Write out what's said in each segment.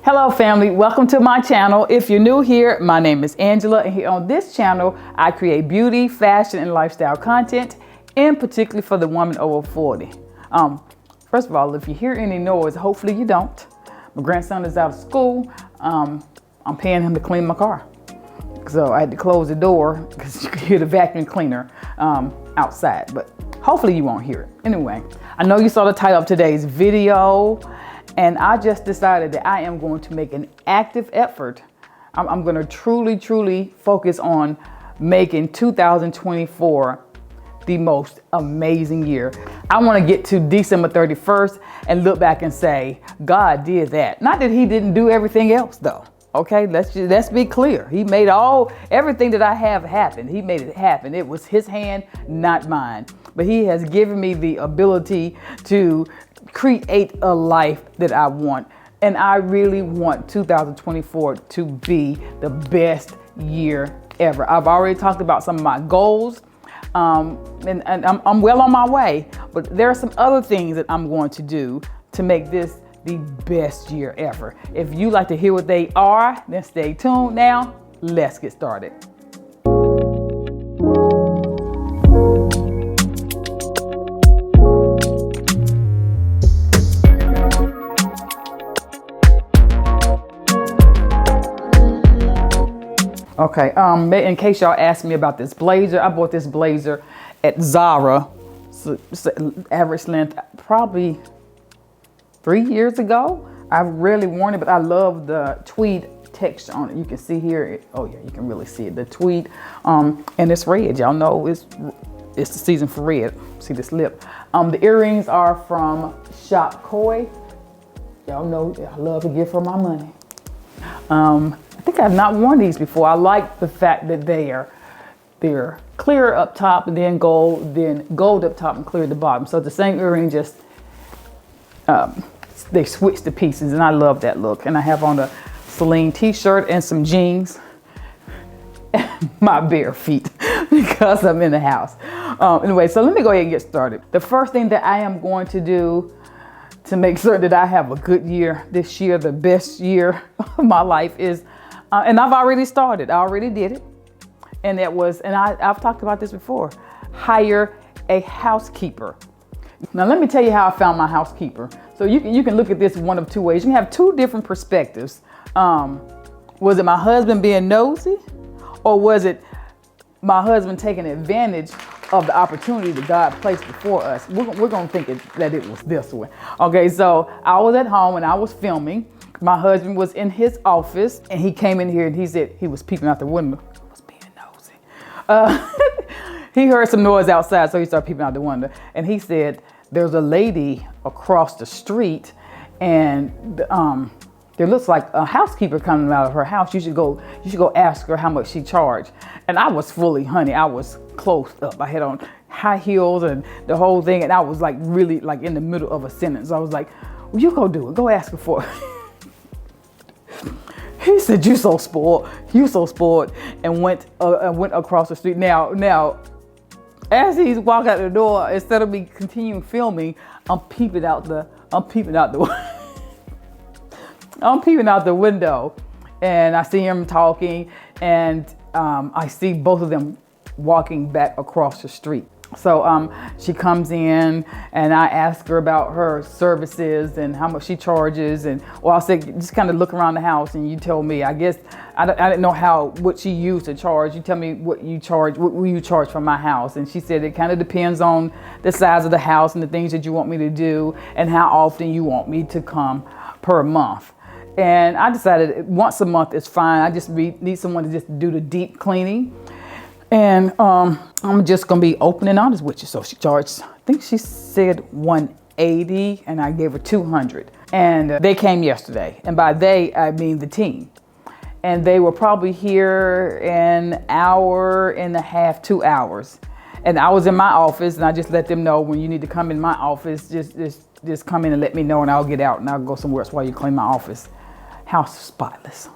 Hello family, welcome to my channel. If you're new here, my name is Angela, and here on this channel, I create beauty, fashion, and lifestyle content, and particularly for the woman over 40. First of all, if you hear any noise, hopefully you don't. My grandson is out of school. I'm paying him to clean my car. So I had to close the door because you could hear the vacuum cleaner outside, but hopefully you won't hear it. Anyway, I know you saw the title of today's video, and I just decided that I am going to make an active effort. I'm going to truly focus on making 2024 the most amazing year. I want to get to December 31st and look back and say, God did that. Not that he didn't do everything else though. Okay, let's be clear. He made everything that I have happen. He made it happen. It was his hand, not mine. But he has given me the ability to create a life that I want. And I really want 2024 to be the best year ever. I've already talked about some of my goals. And I'm well on my way, but there are some other things that I'm going to do to make this the best year ever. If you like to hear what they are, then stay tuned. Now, let's get started. Okay, in case y'all asked me about this blazer, I bought this blazer at Zara, average length, probably 3 years ago. I've rarely worn it, but I love the tweed texture on it. You can see here, oh yeah, you can really see it, the tweed, and it's red. Y'all know it's the season for red. See this lip. The earrings are from Shop Koi. Y'all know I love to give her my money. I think I've not worn these before. I like the fact that they're clear up top and then gold up top and clear at the bottom. So the same earring, just they switch the pieces, and I love that look. And I have on a Celine t-shirt and some jeans, and my bare feet because I'm in the house. Anyway, so let me go ahead and get started. The first thing that I am going to do to make sure that I have a good year this year, the best year of my life is, and I've already started, I already did it. And I've talked about this before, hire a housekeeper. Now, let me tell you how I found my housekeeper. So you can look at this one of two ways. You can have two different perspectives. Was it my husband being nosy, or was it my husband taking advantage of the opportunity that God placed before us? We're going to think that it was this way. Okay, so I was at home and I was filming. My husband was in his office, and he came in here and he said he was peeping out the window. He was being nosy. He heard some noise outside, so he started peeping out the window. And he said, there's a lady across the street, and there looks like a housekeeper coming out of her house. You should go ask her how much she charged. And I was fully, honey, I was closed up. I had on high heels and the whole thing, and I was like really like in the middle of a sentence. I was like, well, you go do it. Go ask her for it. He said, you so spoiled, and went across the street. Now, as he's walking out the door, instead of me continuing filming, I'm peeping out the window, and I see him talking, and I see both of them walking back across the street. So she comes in, and I ask her about her services and how much she charges, and I said, just kind of look around the house, and you tell me. I guess I didn't know what she used to charge. You tell me what you charge. What will you charge for my house? And she said it kind of depends on the size of the house and the things that you want me to do and how often you want me to come per month. And I decided once a month is fine. I just need someone to just do the deep cleaning. And I'm just gonna be open and honest with you. So she charged, I think she said $180, and I gave her $200. And they came yesterday, and by they I mean the team. And they were probably here an hour and a half, 2 hours. And I was in my office, and I just let them know, when you need to come in my office, just come in and let me know, and I'll get out and I'll go somewhere else while you clean my office. House spotless.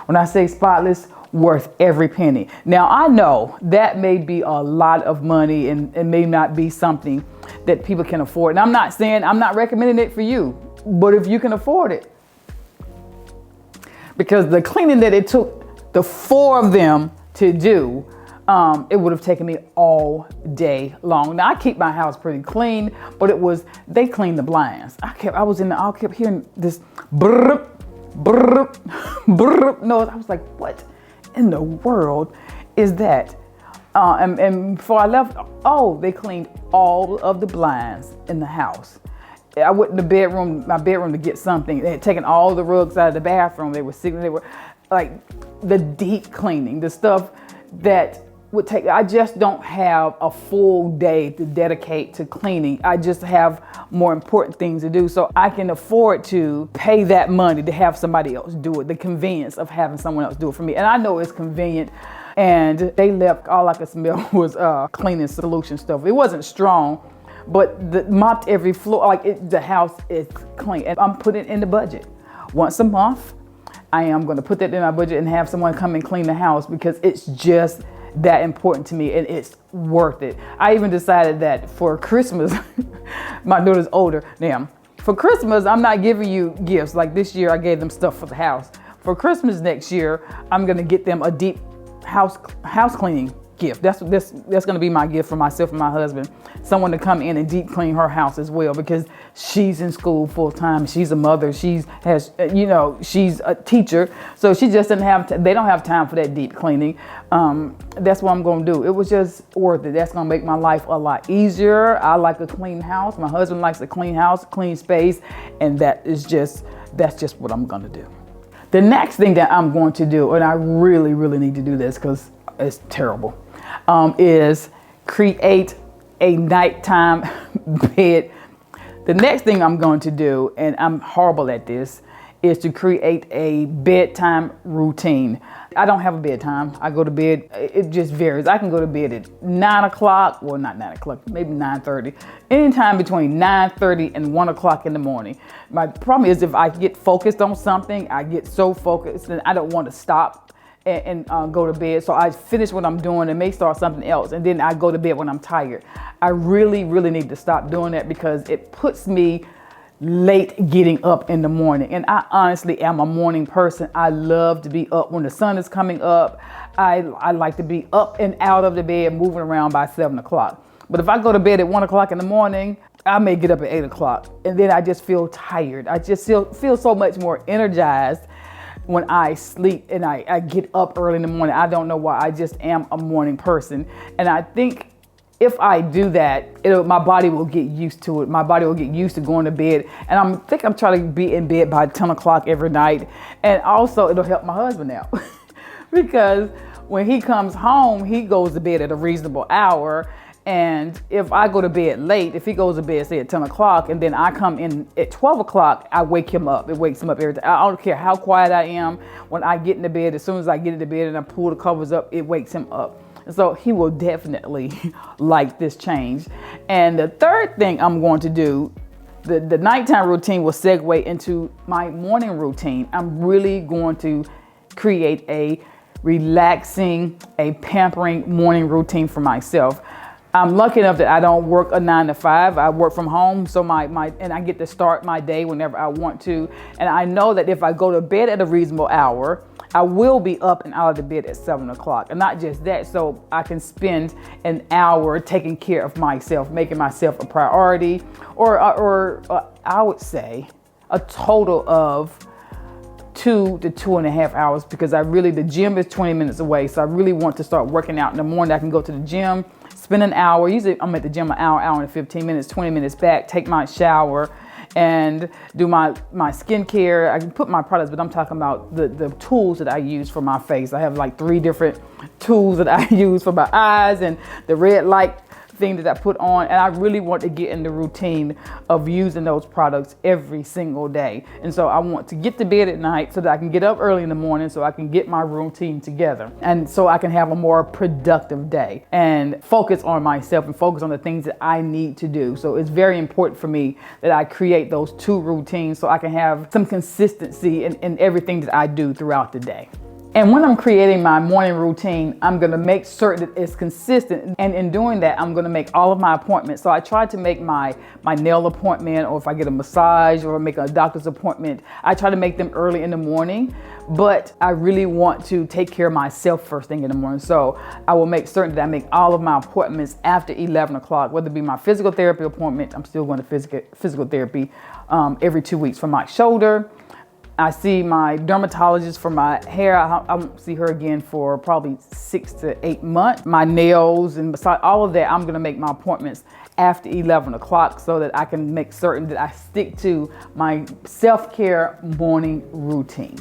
When I say spotless, worth every penny. Now, I know that may be a lot of money and may not be something that people can afford. And I'm not recommending it for you, but if you can afford it, because the cleaning that it took the 4 of them to do, it would have taken me all day long. Now I keep my house pretty clean, but they cleaned the blinds. I kept hearing this brrr, brrr, brrr noise. I was like, what in the world is that? And before I left, they cleaned all of the blinds in the house. I went in my bedroom to get something. They had taken all the rugs out of the bathroom. They were like the deep cleaning, the stuff that would take. I just don't have a full day to dedicate to cleaning. I just have more important things to do. So I can afford to pay that money to have somebody else do it. The convenience of having someone else do it for me. And I know it's convenient. And they left, all I could smell was cleaning solution stuff. It wasn't strong, but mopped every floor. The house is clean. And I'm putting it in the budget. Once a month, I am going to put that in my budget and have someone come and clean the house, because it's just that important to me and it's worth it. I even decided that for Christmas, my daughter's older now. For Christmas, I'm not giving you gifts. Like this year, I gave them stuff for the house. For Christmas next year, I'm going to get them a deep house cleaning gift. That's going to be my gift for myself and my husband. Someone to come in and deep clean her house as well, because she's in school full time. She's a mother. She's a teacher. So she just they don't have time for that deep cleaning. That's what I'm going to do. It was just worth it. That's going to make my life a lot easier. I like a clean house. My husband likes a clean house, clean space. And that's just what I'm going to do. The next thing that I'm going to do, and I really, really need to do this because it's terrible, is create a nighttime bed. The next thing I'm going to do, and I'm horrible at this, is to create a bedtime routine. I don't have a bedtime. I go to bed, it just varies. I can go to bed at 9 o'clock, well, not 9 o'clock, maybe 9:30. Anytime between 9:30 and 1 o'clock in the morning. My problem is if I get focused on something, I get so focused and I don't want to stop and go to bed. So I finish what I'm doing and may start something else, and then I go to bed when I'm tired. I really, really need to stop doing that because it puts me late getting up in the morning. And I honestly am a morning person. I love to be up when the sun is coming up. I like to be up and out of the bed, moving around by 7 o'clock. But if I go to bed at 1 o'clock in the morning, I may get up at 8 o'clock and then I just feel tired. I just feel so much more energized when I sleep and I get up early in the morning. I don't know why. I just am a morning person. And I think if I do that, my body will get used to it. My body will get used to going to bed. And I'm trying to be in bed by 10 o'clock every night. And also it'll help my husband out because when he comes home, he goes to bed at a reasonable hour. And if I go to bed late, if he goes to bed, say at 10 o'clock, and then I come in at 12 o'clock, I wake him up. It wakes him up every time. I don't care how quiet I am. When I get into bed, as soon as I get into bed and I pull the covers up, it wakes him up. So he will definitely like this change. And the third thing I'm going to do, the nighttime routine will segue into my morning routine. I'm really going to create a relaxing, a pampering morning routine for myself. I'm lucky enough that I don't work a 9 to 5. I work from home, so and I get to start my day whenever I want to. And I know that if I go to bed at a reasonable hour, I will be up and out of the bed at 7 o'clock. And not just that, so I can spend an hour taking care of myself, making myself a priority, or I would say a total of 2 to 2.5 hours, because the gym is 20 minutes away. So I really want to start working out in the morning. I can go to the gym, spend an hour. Usually I'm at the gym an hour and 15 minutes, 20 minutes back, take my shower and do my skincare. I can put my products, but I'm talking about the tools that I use for my face. I have like 3 different tools that I use for my eyes and the red light thing that I put on. And I really want to get in the routine of using those products every single day. And so I want to get to bed at night so that I can get up early in the morning so I can get my routine together. And so I can have a more productive day and focus on myself and focus on the things that I need to do. So it's very important for me that I create those 2 routines so I can have some consistency in everything that I do throughout the day. And when I'm creating my morning routine, I'm going to make certain that it's consistent. And in doing that, I'm going to make all of my appointments. So I try to make my nail appointment, or if I get a massage or make a doctor's appointment, I try to make them early in the morning but I really want to take care of myself first thing in the morning. So I will make certain that I make all of my appointments after 11 o'clock, whether it be my physical therapy appointment. I'm still going to physical therapy every 2 weeks for my shoulder. I see my dermatologist for my hair. I won't see her again for probably 6 to 8 months. My nails and besides all of that, I'm gonna make my appointments after 11 o'clock so that I can make certain that I stick to my self-care morning routine.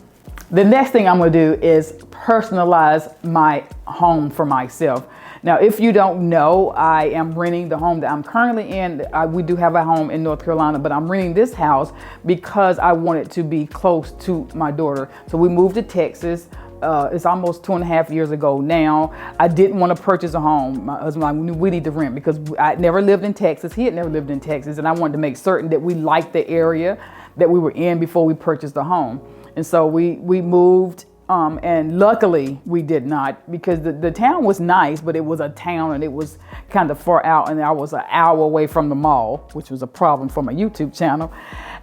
The next thing I'm gonna do is personalize my home for myself. Now, if you don't know, I am renting the home that I'm currently in. We do have a home in North Carolina, but I'm renting this house because I want it to be close to my daughter. So we moved to Texas. It's almost 2.5 years ago now. I didn't want to purchase a home. My husband and I knew we need to rent because I never lived in Texas. He had never lived in Texas. And I wanted to make certain that we liked the area that we were in before we purchased the home. And so we moved. And luckily we did not, because the town was nice, but it was a town and it was kind of far out, and I was an hour away from the mall, which was a problem for my YouTube channel.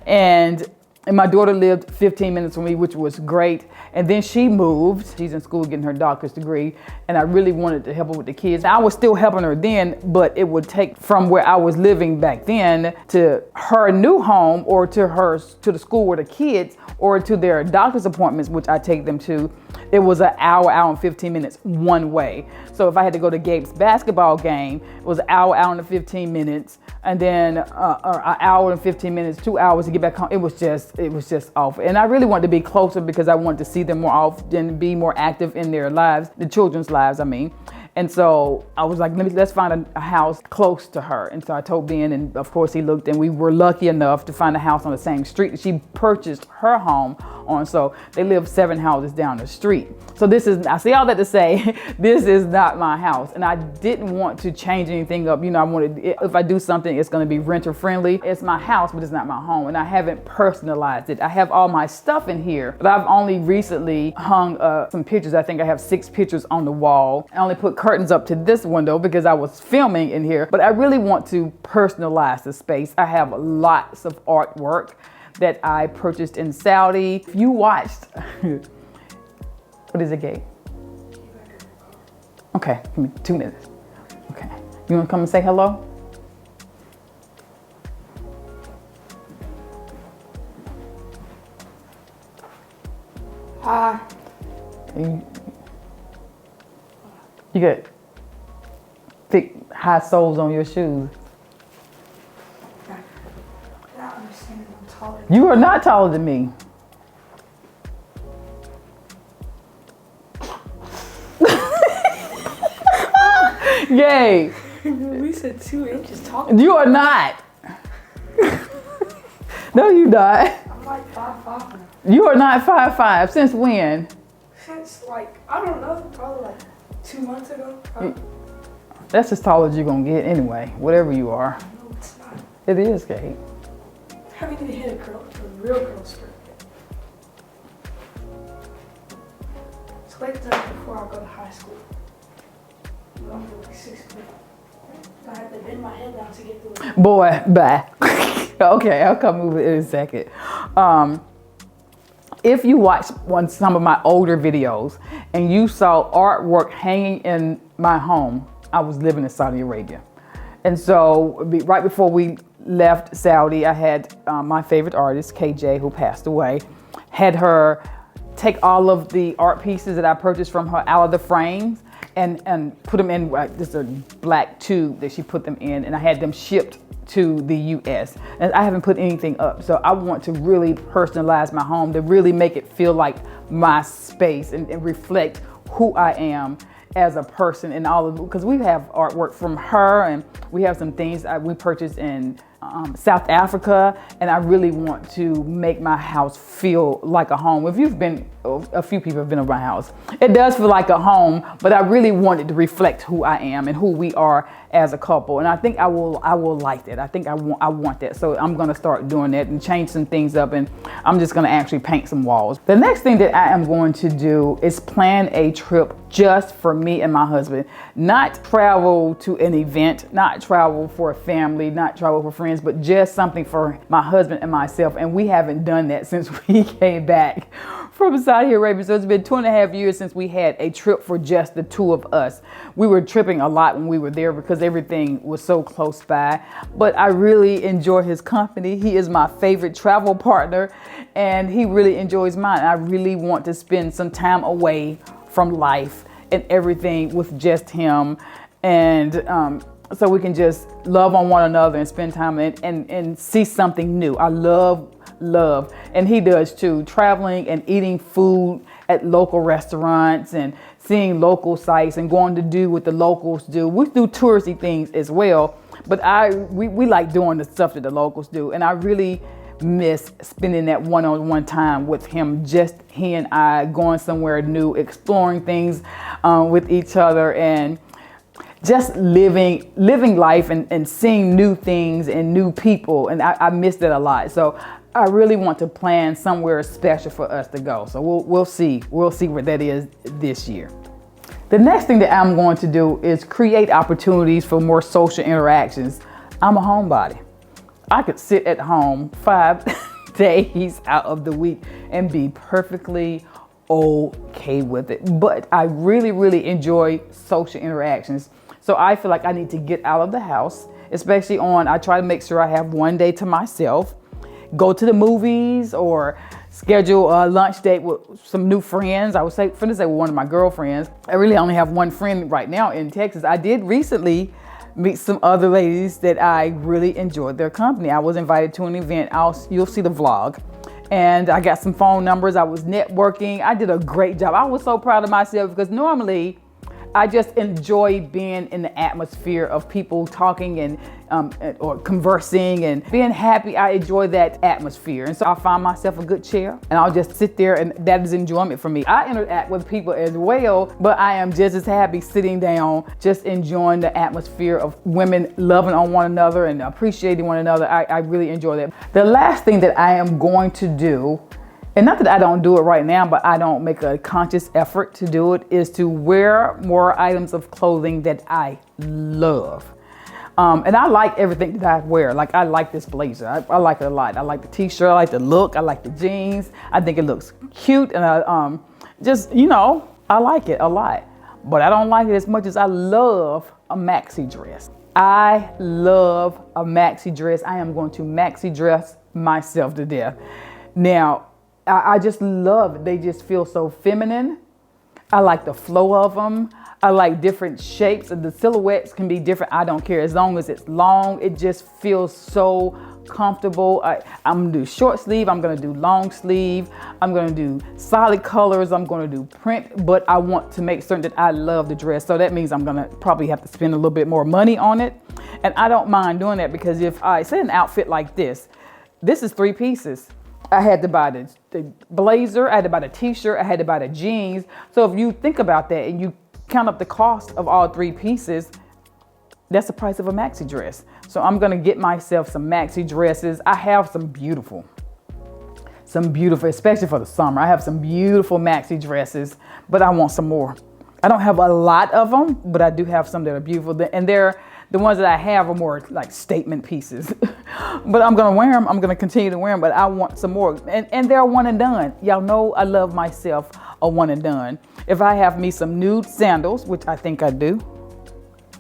And my daughter lived 15 minutes from me, which was great. And then she moved. She's in school getting her doctorate degree, and I really wanted to help her with the kids. I was still helping her then, but it would take from where I was living back then to her new home, or to the school where the kids, or to their doctor's appointments, which I take them to. It was an hour and 15 minutes one way. So if I had to go to Gabe's basketball game, it was an hour and 15 minutes, and then an hour and 15 minutes, 2 hours to get back home. It was just awful. And I really wanted to be closer because I wanted to see them more often, be more active in their lives, the children's lives, I mean. And so I was like, let's find a house close to her. And so I told Ben, and of course he looked, and we were lucky enough to find a house on the same street that she purchased her home on. So they live 7 houses down the street. So I say all that to say, this is not my house. And I didn't want to change anything up. You know, I wanted, if I do something, it's gonna be renter friendly. It's my house, but it's not my home. And I haven't personalized it. I have all my stuff in here, but I've only recently hung some pictures. I think I have 6 pictures on the wall. I only put curtains up to this window because I was filming in here, but I really want to personalize the space. I have lots of artwork that I purchased in Saudi. If you watched, what is it, Gabe? Okay, give me 2 minutes. Okay, you wanna come and say hello? Hi. You got thick, high soles on your shoes. I don't understand. I'm taller. You are not taller than me. Yay. We said 2 inches taller. You are not. No, you not. I'm like 5'5" now. You are not 5'5". Since when? Since like, I don't know, probably like 2 months ago. That's as tall as you're gonna get anyway, whatever you are. No, it's not. It is, Kate. I haven't even hit a real girl skirt yet. It's late enough before I go to high school. I'm only like 6 feet. I have to bend my head down to get through it. Boy, bye. Okay, I'll come move it in a second. If you watched some of my older videos and you saw artwork hanging in my home, I was living in Saudi Arabia. And so right before we left Saudi, I had my favorite artist, KJ, who passed away, had her take all of the art pieces that I purchased from her out of the frames and put them in just a black tube that she put them in, and I had them shipped to the US. And I haven't put anything up. So I want to really personalize my home, to really make it feel like my space and reflect who I am as a person, and all of, because we have artwork from her, and we have some things we purchased in South Africa, and I really want to make my house feel like a home. If you've been, a few people have been around my house, it does feel like a home, but I really want it to reflect who I am and who we are as a couple. And I think I will like that. I think I want that. So I'm gonna start doing that and change some things up, and I'm just gonna actually paint some walls. The next thing that I am going to do is plan a trip just for me and my husband. Not travel to an event, not travel for a family, not travel for friends, but just something for my husband and myself. And we haven't done that since we came back from Saudi Arabia. So it's been 2.5 years since we had a trip for just the two of us. We were tripping a lot when we were there because everything was so close by. But I really enjoy his company. He is my favorite travel partner, and he really enjoys mine. I really want to spend some time away from life and everything with just him. And so we can just love on one another and spend time and see something new. I love, and he does too, traveling and eating food at local restaurants and seeing local sites and going to do what the locals do. We do touristy things as well, but we like doing the stuff that the locals do. And I really miss spending that one-on-one time with him, just he and I, going somewhere new, exploring things with each other, and just living life and seeing new things and new people. And I miss that a lot. So I really want to plan somewhere special for us to go. So we'll see where that is this year. The next thing that I'm going to do is create opportunities for more social interactions. I'm a homebody. I could sit at home 5 days out of the week and be perfectly okay with it. But I really, really enjoy social interactions. So I feel like I need to get out of the house, especially I try to make sure I have one day to myself, go to the movies or schedule a lunch date with some new friends. I would say, for instance, with one of my girlfriends. I really only have one friend right now in Texas. I did recently meet some other ladies that I really enjoyed their company. I was invited to an event. You'll see the vlog. And I got some phone numbers. I was networking. I did a great job. I was so proud of myself because normally I just enjoy being in the atmosphere of people talking and or conversing and being happy. I enjoy that atmosphere. And so I find myself a good chair and I'll just sit there, and that is enjoyment for me. I interact with people as well, but I am just as happy sitting down, just enjoying the atmosphere of women loving on one another and appreciating one another. I really enjoy that. The last thing that I am going to do, and not that I don't do it right now, but I don't make a conscious effort to do it, is to wear more items of clothing that I love. And I like everything that I wear. Like, I like this blazer. I like it a lot. I like the t-shirt. I like the look. I like the jeans. I think it looks cute. And I I like it a lot. But I don't like it as much as I love a maxi dress. I love a maxi dress. I am going to maxi dress myself to death. Now, I just love it. They just feel so feminine. I like the flow of them. I like different shapes, and the silhouettes can be different. I don't care as long as it's long. It just feels so comfortable. I'm gonna do short sleeve. I'm gonna do long sleeve. I'm gonna do solid colors. I'm gonna do print, but I want to make certain that I love the dress. So that means I'm gonna probably have to spend a little bit more money on it. And I don't mind doing that because if I say an outfit like this is 3 pieces. I had to buy the blazer, I had to buy the t-shirt, I had to buy the jeans. So if you think about that and you count up the cost of all 3 pieces, that's the price of a maxi dress. So I'm gonna get myself some maxi dresses. I have some beautiful, especially for the summer. I have some beautiful maxi dresses, but I want some more. I don't have a lot of them, but I do have some that are beautiful. And the ones that I have are more like statement pieces. But I'm gonna wear them. I'm gonna continue to wear them, but I want some more. And they're one and done. Y'all know I love myself a one and done. If I have me some nude sandals, which I think I do.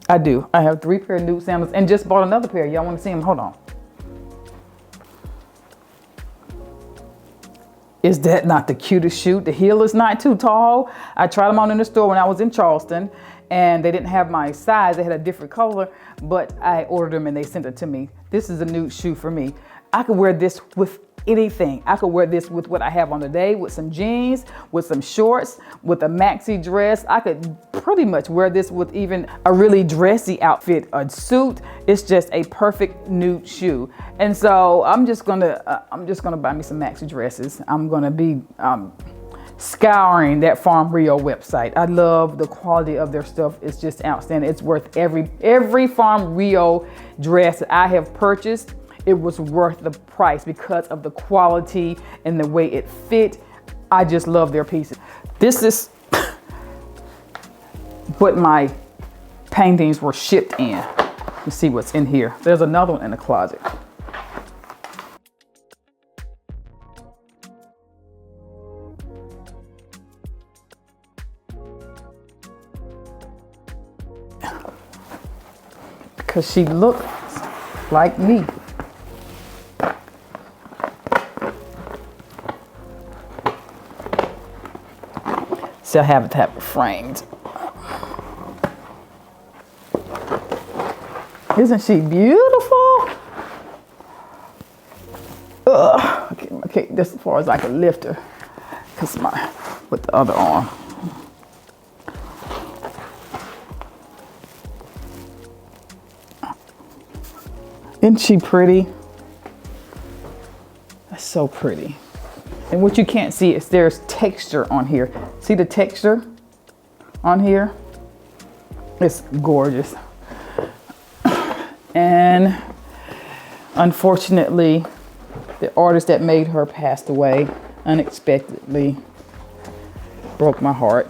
I have 3 pair of nude sandals and just bought another pair. Y'all wanna see them? Hold on. Is that not the cutest shoe? The heel is not too tall. I tried them on in the store when I was in Charleston, and they didn't have my size. They had a different color, but I ordered them and they sent it to me. This is a nude shoe for me. I could wear this with anything. I could wear this with what I have on today, with some jeans, with some shorts, with a maxi dress. I could pretty much wear this with even a really dressy outfit, a suit. It's just a perfect nude shoe. And so I'm just gonna buy me some maxi dresses. I'm gonna be scouring that Farm Rio website. I love the quality of their stuff. It's just outstanding. It's worth every Farm Rio dress that I have purchased. It was worth the price because of the quality and the way it fit. I just love their pieces. This is what my paintings were shipped in. You see what's in here. There's another one in the closet. because she looks like me. So I have to have it framed. Isn't she beautiful? Ugh. Okay, this as far as I can lift her. Cause with the other arm. Isn't she pretty? That's so pretty. And what you can't see is there's texture on here. See the texture on here? It's gorgeous. And unfortunately, the artist that made her passed away unexpectedly. Broke my heart.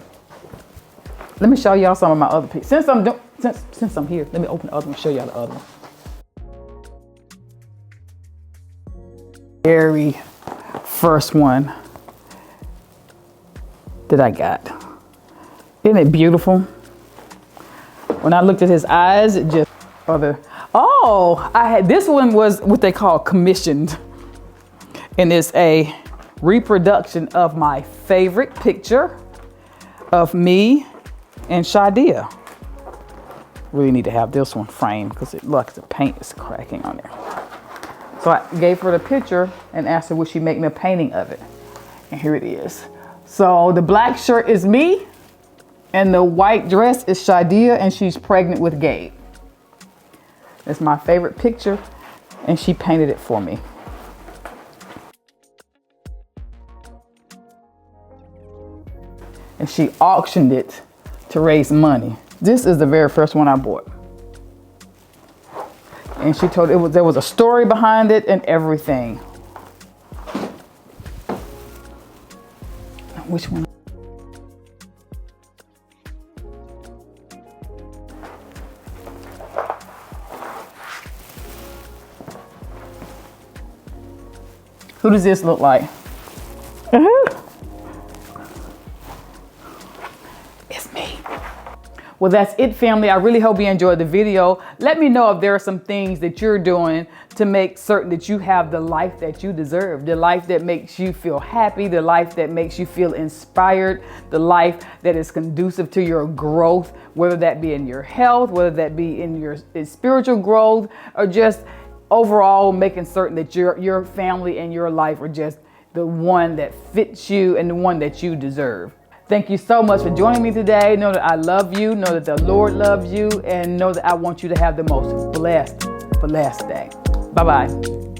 Let me show y'all some of my other pieces. Since I'm here, let me open the other one and show y'all the other one. Very first one that I got. Isn't it beautiful? When I looked at his eyes, it just this one was what they call commissioned. And it's a reproduction of my favorite picture of me and Shadia. Really need to have this one framed because it looks the paint is cracking on there. So I gave her the picture and asked her would she make me a painting of it. And here it is. So the black shirt is me and the white dress is Shadia and she's pregnant with Gabe. It's my favorite picture and she painted it for me. And she auctioned it to raise money. This is the very first one I bought. And she told there was a story behind it and everything. Which one? Who does this look like? It's me. Well, that's it, family. I really hope you enjoyed the video. Let me know if there are some things that you're doing to make certain that you have the life that you deserve, the life that makes you feel happy, the life that makes you feel inspired, the life that is conducive to your growth, whether that be in your health, whether that be in your spiritual growth, or just overall making certain that your family and your life are just the one that fits you and the one that you deserve. Thank you so much for joining me today. Know that I love you, know that the Lord loves you, and know that I want you to have the most blessed day. Bye-bye.